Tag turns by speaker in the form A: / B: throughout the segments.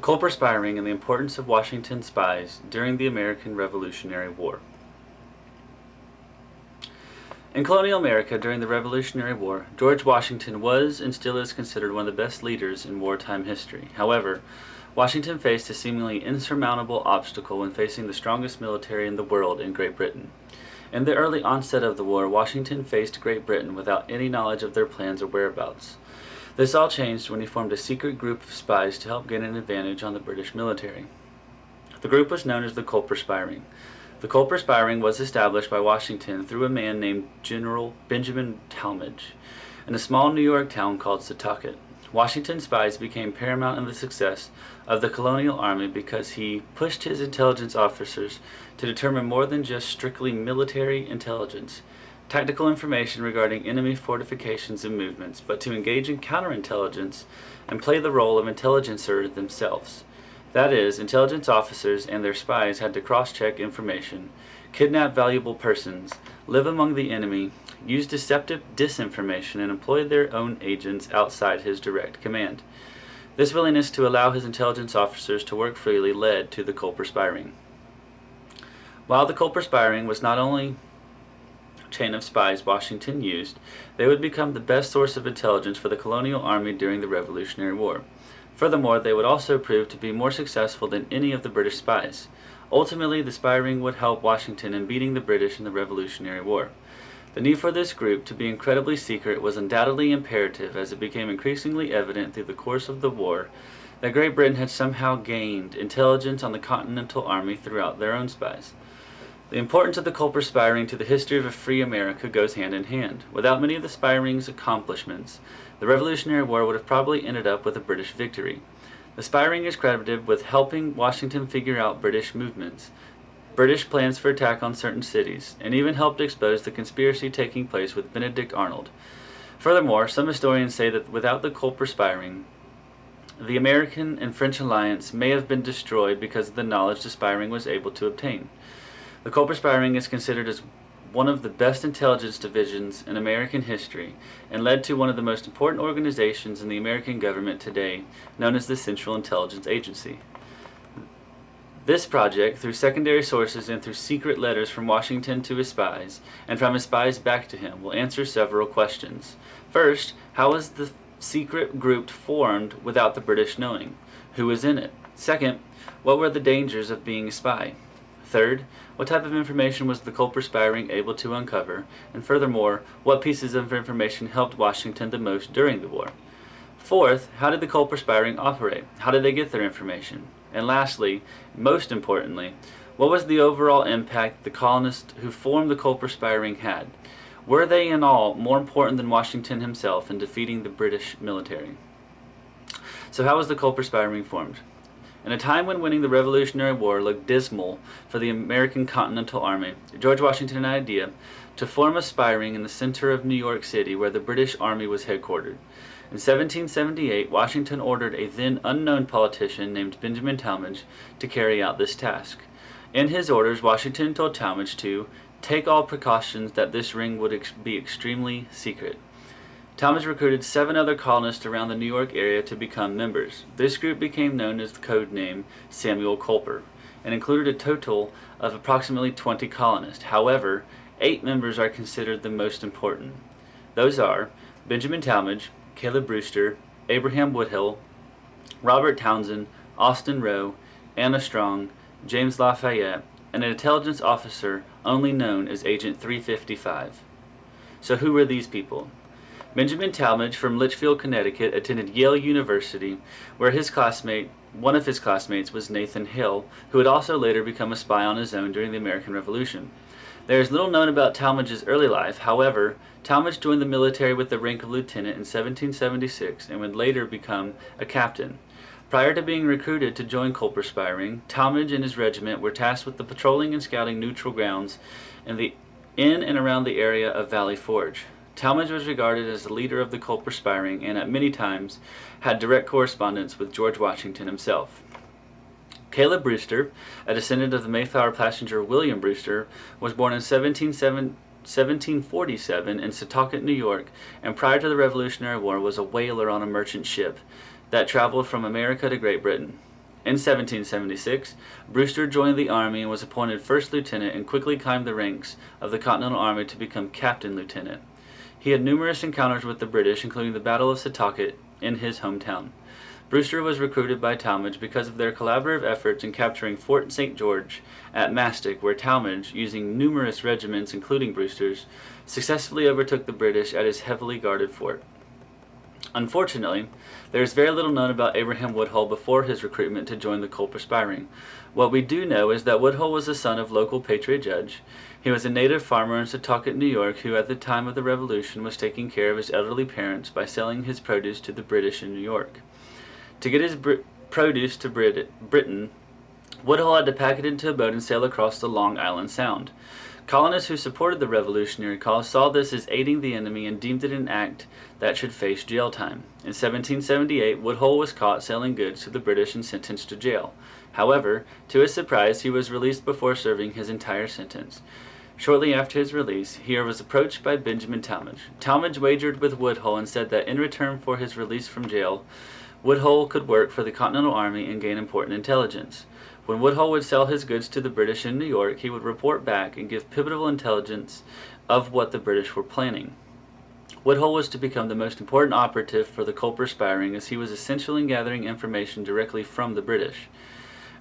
A: CulperSpyRing and the importance of Washington spies during the American Revolutionary War. In colonial America during the Revolutionary War, George Washington was and still is considered one of the best leaders in wartime history. However, Washington faced a seemingly insurmountable obstacle when facing the strongest military in the world in Great Britain. In the early onset of the war, Washington faced Great Britain without any knowledge of their plans or whereabouts. This all changed when he formed a secret group of spies to help gain an advantage on the British military. The group was known as the CulperSpyRing. The CulperSpyRing was established by Washington through a man named General Benjamin Talmadge in a small New York town called Setauket. Washington's spies became paramount in the success of the colonial army because he pushed his intelligence officers to determine more than just strictly military intelligence, tactical information regarding enemy fortifications and movements, but to engage in counterintelligence and play the role of intelligencer themselves. That is, intelligence officers and their spies had to cross-check information, kidnap valuable persons, live among the enemy, use deceptive disinformation, and employ their own agents outside his direct command. This willingness to allow his intelligence officers to work freely led to the CulperSpyRing. While the CulperSpyRing was not only chain of spies Washington used, they would become the best source of intelligence for the colonial army during the Revolutionary War. Furthermore, they would also prove to be more successful than any of the British spies. Ultimately, the spy ring would help Washington in beating the British in the Revolutionary War. The need for this group to be incredibly secret was undoubtedly imperative, as it became increasingly evident through the course of the war that Great Britain had somehow gained intelligence on the Continental Army throughout their own spies. The importance of the CulperSpyRing to the history of a free America goes hand in hand. Without many of the spy ring's accomplishments, the Revolutionary War would have probably ended up with a British victory. The spy ring is credited with helping Washington figure out British movements, British plans for attack on certain cities, and even helped expose the conspiracy taking place with Benedict Arnold. Furthermore, some historians say that without the CulperSpyRing, the American and French alliance may have been destroyed because of the knowledge the spy ring was able to obtain. The CulperSpyRing is considered as one of the best intelligence divisions in American history and led to one of the most important organizations in the American government today, known as the Central Intelligence Agency. This project, through secondary sources and through secret letters from Washington to his spies, and from his spies back to him, will answer several questions. First, how was the secret group formed without the British knowing? Who was in it? Second, what were the dangers of being a spy? Third, what type of information was the CulperSpyRing able to uncover? And furthermore, what pieces of information helped Washington the most during the war? Fourth, how did the CulperSpyRing operate? How did they get their information? And lastly, most importantly, what was the overall impact the colonists who formed the CulperSpyRing had? Were they in all more important than Washington himself in defeating the British military? So how was the CulperSpyRing formed? In a time when winning the Revolutionary War looked dismal for the American Continental Army, George Washington had an idea to form a spy ring in the center of New York City where the British Army was headquartered. In 1778, Washington ordered a then unknown politician named Benjamin Talmadge to carry out this task. In his orders, Washington told Talmadge to take all precautions that this ring would be extremely secret. Talmadge recruited 7 other colonists around the New York area to become members. This group became known as the code name Samuel Culper and included a total of approximately 20 colonists. However, 8 members are considered the most important. Those are Benjamin Talmadge, Caleb Brewster, Abraham Woodhull, Robert Townsend, Austin Rowe, Anna Strong, James Lafayette, and an intelligence officer only known as Agent 355. So who were these people? Benjamin Talmadge from Litchfield, Connecticut, attended Yale University, where one of his classmates was Nathan Hill, who would also later become a spy on his own during the American Revolution. There is little known about Talmadge's early life. However, Talmadge joined the military with the rank of lieutenant in 1776 and would later become a captain. Prior to being recruited to join CulperSpyRing, Talmadge and his regiment were tasked with the patrolling and scouting neutral grounds in and around the area of Valley Forge. Talmadge was regarded as the leader of the CulperSpyRing and at many times had direct correspondence with George Washington himself. Caleb Brewster, a descendant of the Mayflower passenger William Brewster, was born in 1747 in Setauket, New York, and prior to the Revolutionary War was a whaler on a merchant ship that traveled from America to Great Britain. In 1776, Brewster joined the Army and was appointed first lieutenant and quickly climbed the ranks of the Continental Army to become captain lieutenant. He had numerous encounters with the British, including the Battle of Setauket in his hometown. Brewster was recruited by Talmadge because of their collaborative efforts in capturing Fort St. George at Mastic, where Talmadge, using numerous regiments including Brewster's, successfully overtook the British at his heavily guarded fort. Unfortunately, there is very little known about Abraham Woodhull before his recruitment to join the CulperSpyRing. What we do know is that Woodhull was the son of local patriot judge. He was a native farmer in Setauket, New York, who at the time of the Revolution was taking care of his elderly parents by selling his produce to the British in New York. To get his produce to Britain, Woodhull had to pack it into a boat and sail across the Long Island Sound. Colonists who supported the revolutionary cause saw this as aiding the enemy and deemed it an act that should face jail time. In 1778, Woodhull was caught selling goods to the British and sentenced to jail. However, to his surprise, he was released before serving his entire sentence. Shortly after his release, he was approached by Benjamin Talmadge. Talmadge wagered with Woodhull and said that in return for his release from jail, Woodhull could work for the Continental Army and gain important intelligence. When Woodhull would sell his goods to the British in New York, he would report back and give pivotal intelligence of what the British were planning. Woodhull was to become the most important operative for the CulperSpyRing, as he was essential in gathering information directly from the British.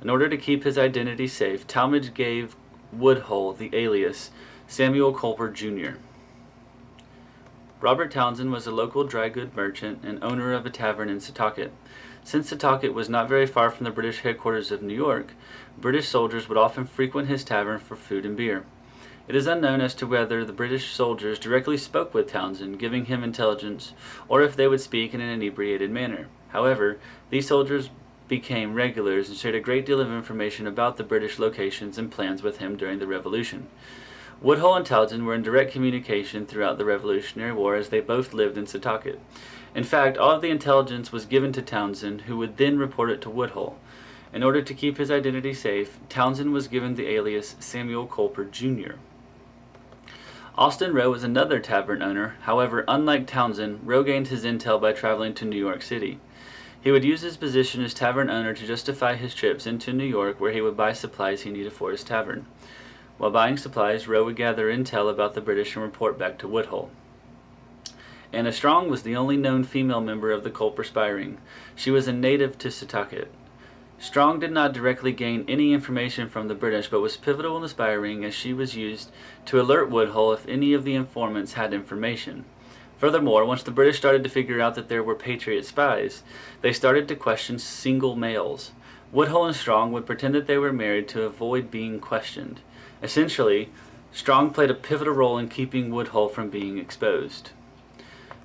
A: In order to keep his identity safe, Talmadge gave Woodhull the alias Samuel Culper, Jr. Robert Townsend was a local dry goods merchant and owner of a tavern in Setauket. Since Setauket was not very far from the British headquarters of New York, British soldiers would often frequent his tavern for food and beer. It is unknown as to whether the British soldiers directly spoke with Townsend, giving him intelligence, or if they would speak in an inebriated manner. However, these soldiers became regulars and shared a great deal of information about the British locations and plans with him during the Revolution. Woodhull and Townsend were in direct communication throughout the Revolutionary War, as they both lived in Setauket. In fact, all of the intelligence was given to Townsend, who would then report it to Woodhull. In order to keep his identity safe, Townsend was given the alias Samuel Culper, Jr. Austin Roe was another tavern owner. However, unlike Townsend, Roe gained his intel by traveling to New York City. He would use his position as tavern owner to justify his trips into New York, where he would buy supplies he needed for his tavern. While buying supplies, Roe would gather intel about the British and report back to Woodhull. Anna Strong was the only known female member of the CulperSpyRing. She was a native to Setauket. Strong did not directly gain any information from the British, but was pivotal in the spy ring, as she was used to alert Woodhull if any of the informants had information. Furthermore, once the British started to figure out that there were Patriot spies, they started to question single males. Woodhull and Strong would pretend that they were married to avoid being questioned. Essentially, Strong played a pivotal role in keeping Woodhull from being exposed.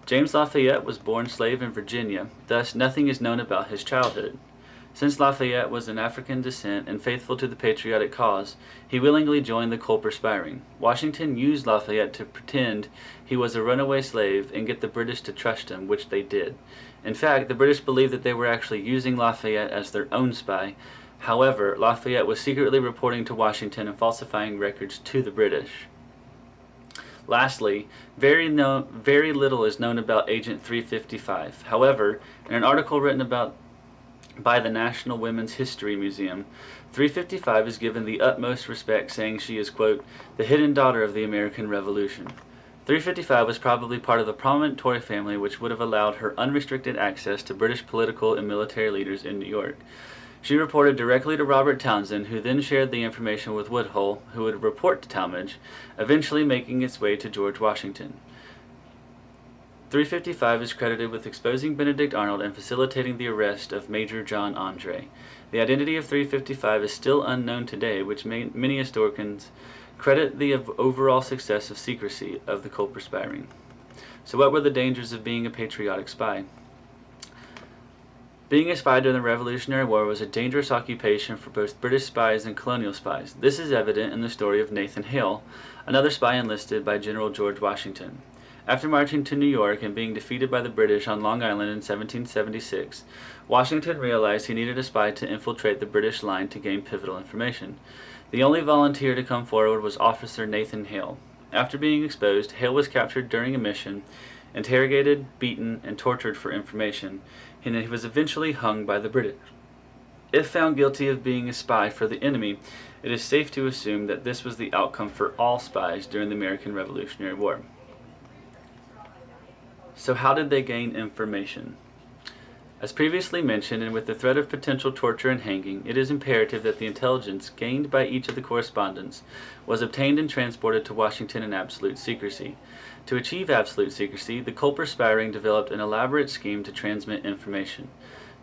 A: James Lafayette was born slave in Virginia, thus nothing is known about his childhood. Since Lafayette was of African descent and faithful to the patriotic cause, he willingly joined the CulperSpyRing. Washington used Lafayette to pretend he was a runaway slave and get the British to trust him, which they did. In fact, the British believed that they were actually using Lafayette as their own spy. However, Lafayette was secretly reporting to Washington and falsifying records to the British. Lastly, very little is known about Agent 355. However, in an article written by the National Women's History Museum, 355 is given the utmost respect, saying she is, quote, the hidden daughter of the American Revolution. 355 was probably part of the prominent Tory family, which would have allowed her unrestricted access to British political and military leaders in New York. She reported directly to Robert Townsend, who then shared the information with Woodhull, who would report to Talmadge, eventually making its way to George Washington. 355 is credited with exposing Benedict Arnold and facilitating the arrest of Major John Andre. The identity of 355 is still unknown today, which many historians credit the overall success of secrecy of the CulperSpyRing. So what were the dangers of being a patriotic spy? Being a spy during the Revolutionary War was a dangerous occupation for both British spies and colonial spies. This is evident in the story of Nathan Hale, another spy enlisted by General George Washington. After marching to New York and being defeated by the British on Long Island in 1776, Washington realized he needed a spy to infiltrate the British line to gain pivotal information. The only volunteer to come forward was Officer Nathan Hale. After being exposed, Hale was captured during a mission, interrogated, beaten, and tortured for information, and he was eventually hung by the British. If found guilty of being a spy for the enemy, it is safe to assume that this was the outcome for all spies during the American Revolutionary War. So how did they gain information? As previously mentioned, and with the threat of potential torture and hanging, it is imperative that the intelligence gained by each of the correspondents was obtained and transported to Washington in absolute secrecy. To achieve absolute secrecy, the CulperSpyRing developed an elaborate scheme to transmit information.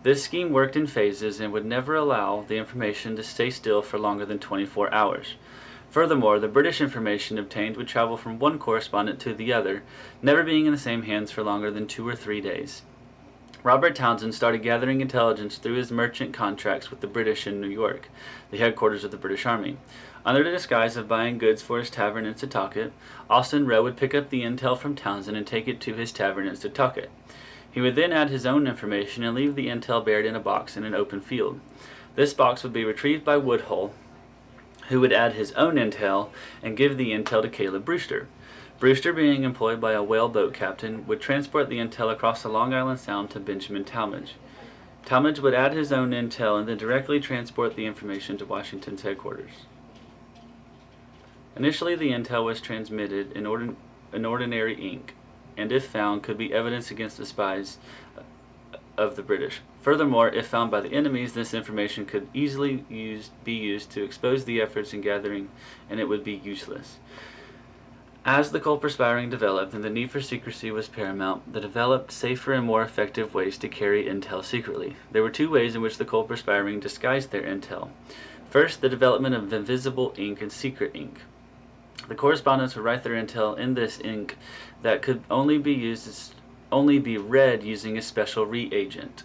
A: This scheme worked in phases and would never allow the information to stay still for longer than 24 hours. Furthermore, the British information obtained would travel from one correspondent to the other, never being in the same hands for longer than 2 or 3 days. Robert Townsend started gathering intelligence through his merchant contracts with the British in New York, the headquarters of the British Army. Under the disguise of buying goods for his tavern in Setauket, Austin Rowe would pick up the intel from Townsend and take it to his tavern in Setauket. He would then add his own information and leave the intel buried in a box in an open field. This box would be retrieved by Woodhull, who would add his own intel and give the intel to Caleb Brewster. Brewster, being employed by a whaleboat captain, would transport the intel across the Long Island Sound to Benjamin Talmadge. Talmadge would add his own intel and then directly transport the information to Washington's headquarters. Initially, the intel was transmitted in ordinary ink, and if found, could be evidence against the spies of the British. Furthermore, if found by the enemies, this information could easily be used to expose the efforts in gathering, and it would be useless. As the CulperSpyRing developed and the need for secrecy was paramount, they developed safer and more effective ways to carry intel secretly. There were 2 ways in which the CulperSpyRing disguised their intel. First, the development of invisible ink and secret ink. The correspondents would write their intel in this ink that could only be read using a special reagent.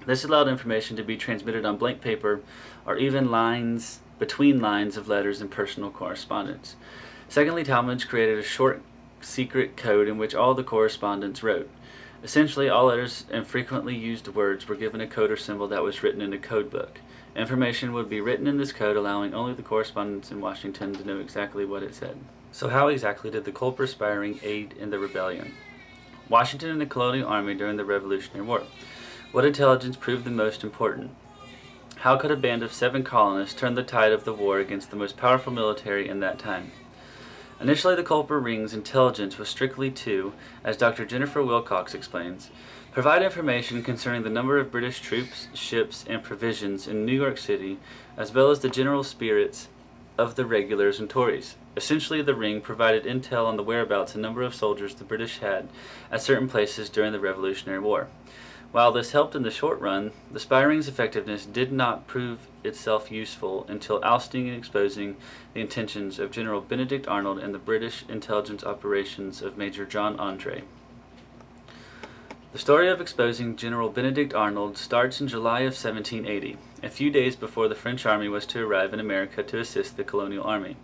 A: This allowed information to be transmitted on blank paper or even between lines of letters in personal correspondence. Secondly, Talmadge created a short secret code in which all the correspondents wrote. Essentially, all letters and frequently used words were given a code or symbol that was written in a code book. Information would be written in this code, allowing only the correspondents in Washington to know exactly what it said. So how exactly did the CulperSpyRing aid in the rebellion? Washington and the colonial army during the Revolutionary War. What intelligence proved the most important? How could a band of 7 colonists turn the tide of the war against the most powerful military in that time? Initially, the CulperSpyRing's intelligence was strictly to, as Dr. Jennifer Wilcox explains, provide information concerning the number of British troops, ships, and provisions in New York City, as well as the general spirits of the regulars and Tories. Essentially, the Ring provided intel on the whereabouts and number of soldiers the British had at certain places during the Revolutionary War. While this helped in the short run, the SpyRing's effectiveness did not prove itself useful until ousting and exposing the intentions of General Benedict Arnold and the British intelligence operations of Major John Andre. The story of exposing General Benedict Arnold starts in July of 1780, a few days before the French army was to arrive in America to assist the colonial army.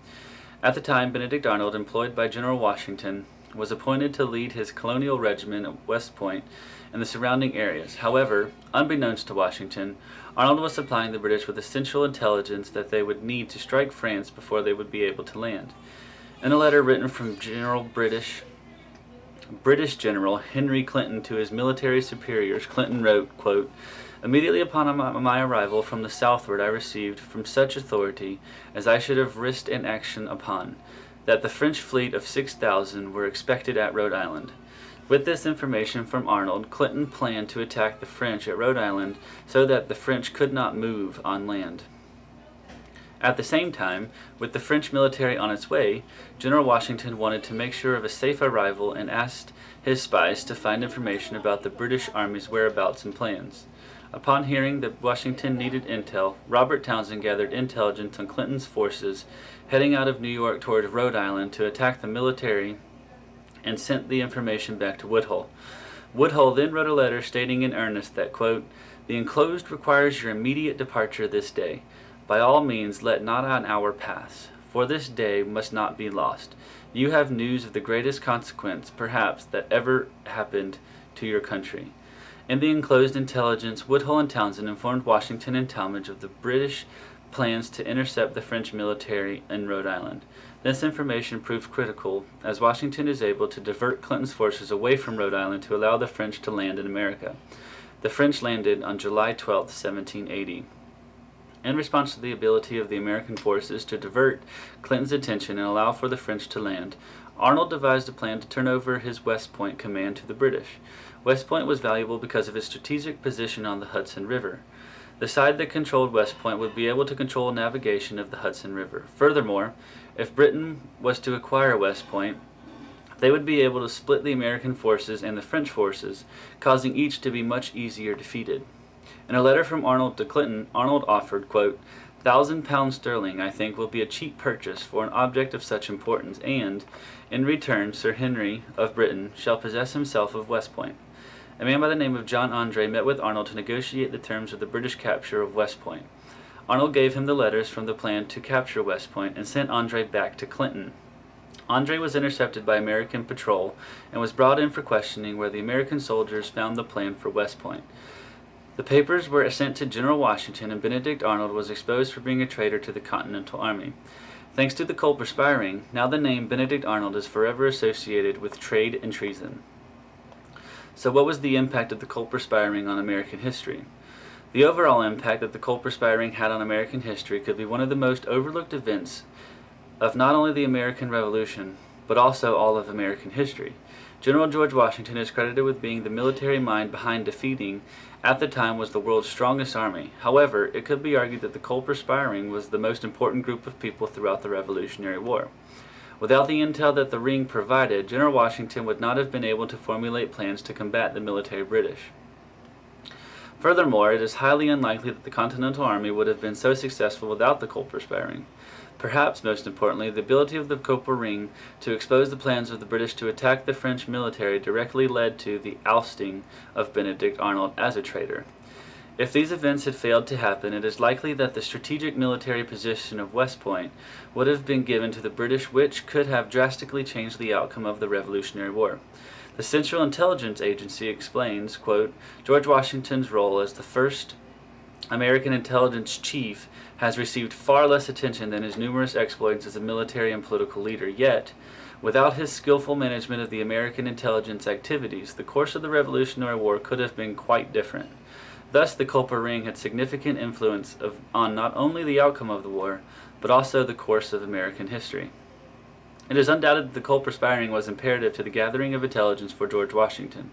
A: At the time, Benedict Arnold, employed by General Washington, was appointed to lead his colonial regiment at West Point and the surrounding areas. However, unbeknownst to Washington, Arnold was supplying the British with essential intelligence that they would need to strike France before they would be able to land. In a letter written from British General Henry Clinton to his military superiors, Clinton wrote, quote, "Immediately upon my arrival from the southward I received from such authority as I should have risked an action upon, that the French fleet of 6,000 were expected at Rhode Island." With this information from Arnold, Clinton planned to attack the French at Rhode Island so that the French could not move on land. At the same time, with the French military on its way, General Washington wanted to make sure of a safe arrival and asked his spies to find information about the British Army's whereabouts and plans. Upon hearing that Washington needed intel, Robert Townsend gathered intelligence on Clinton's forces heading out of New York toward Rhode Island to attack the military and sent the information back to Woodhull. Woodhull then wrote a letter stating in earnest that, quote, "The enclosed requires your immediate departure this day. By all means let not an hour pass, for this day must not be lost. You have news of the greatest consequence, perhaps, that ever happened to your country." In the enclosed intelligence, Woodhull and Townsend informed Washington and Talmadge of the British plans to intercept the French military in Rhode Island. This information proved critical, as Washington is able to divert Clinton's forces away from Rhode Island to allow the French to land in America. The French landed on July 12, 1780. in response to the ability of the American forces to divert Clinton's attention and allow for the French to land, Arnold devised a plan to turn over his West Point command to the British. West Point was valuable because of its strategic position on the Hudson River. The side that controlled West Point would be able to control navigation of the Hudson River. Furthermore, if Britain was to acquire West Point, they would be able to split the American forces and the French forces, causing each to be much easier defeated. In a letter from Arnold to Clinton, Arnold offered, quote, £1,000 sterling, I think, will be a cheap purchase for an object of such importance, and, in return, Sir Henry of Britain shall possess himself of West Point. A man by the name of John Andre met with Arnold to negotiate the terms of the British capture of West Point. Arnold gave him the letters from the plan to capture West Point and sent Andre back to Clinton. Andre was intercepted by American patrol and was brought in for questioning, where the American soldiers found the plan for West Point. The papers were sent to General Washington, and Benedict Arnold was exposed for being a traitor to the Continental Army. Thanks to the CulperSpyRing, now the name Benedict Arnold is forever associated with trade and treason. So what was the impact of the CulperSpyRing on American history? The overall impact that the CulperSpyRing had on American history could be one of the most overlooked events of not only the American Revolution, but also all of American history. General George Washington is credited with being the military mind behind defeating, at the time, was the world's strongest army. However, it could be argued that the CulperSpyRing was the most important group of people throughout the Revolutionary War. Without the intel that the ring provided, General Washington would not have been able to formulate plans to combat the military British. Furthermore, it is highly unlikely that the Continental Army would have been so successful without the CulperSpyRing. Perhaps most importantly, the ability of the CulperSpyRing to expose the plans of the British to attack the French military directly led to the ousting of Benedict Arnold as a traitor. If these events had failed to happen, it is likely that the strategic military position of West Point would have been given to the British, which could have drastically changed the outcome of the Revolutionary War. The Central Intelligence Agency explains, quote, George Washington's role as the first American intelligence chief has received far less attention than his numerous exploits as a military and political leader. Yet, without his skillful management of the American intelligence activities, the course of the Revolutionary War could have been quite different. Thus, the CulperSpyRing had significant influence on not only the outcome of the war, but also the course of American history. It is undoubted that the CulperSpyRing was imperative to the gathering of intelligence for George Washington.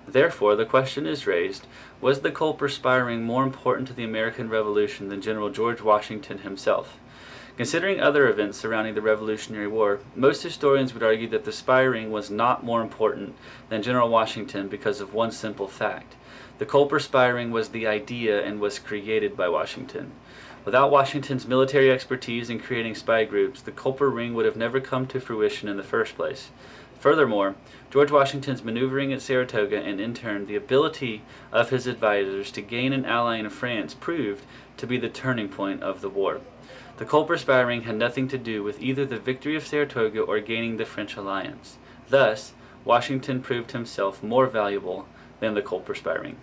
A: Therefore, the question is raised, was the CulperSpyRing more important to the American Revolution than General George Washington himself? Considering other events surrounding the Revolutionary War, most historians would argue that the SpyRing was not more important than General Washington because of one simple fact. The CulperSpyRing was the idea and was created by Washington. Without Washington's military expertise in creating spy groups, the CulperSpyRing would have never come to fruition in the first place. Furthermore, George Washington's maneuvering at Saratoga and in turn the ability of his advisors to gain an ally in France proved to be the turning point of the war. The CulperSpyRing had nothing to do with either the victory of Saratoga or gaining the French alliance. Thus, Washington proved himself more valuable than the CulperSpyRing.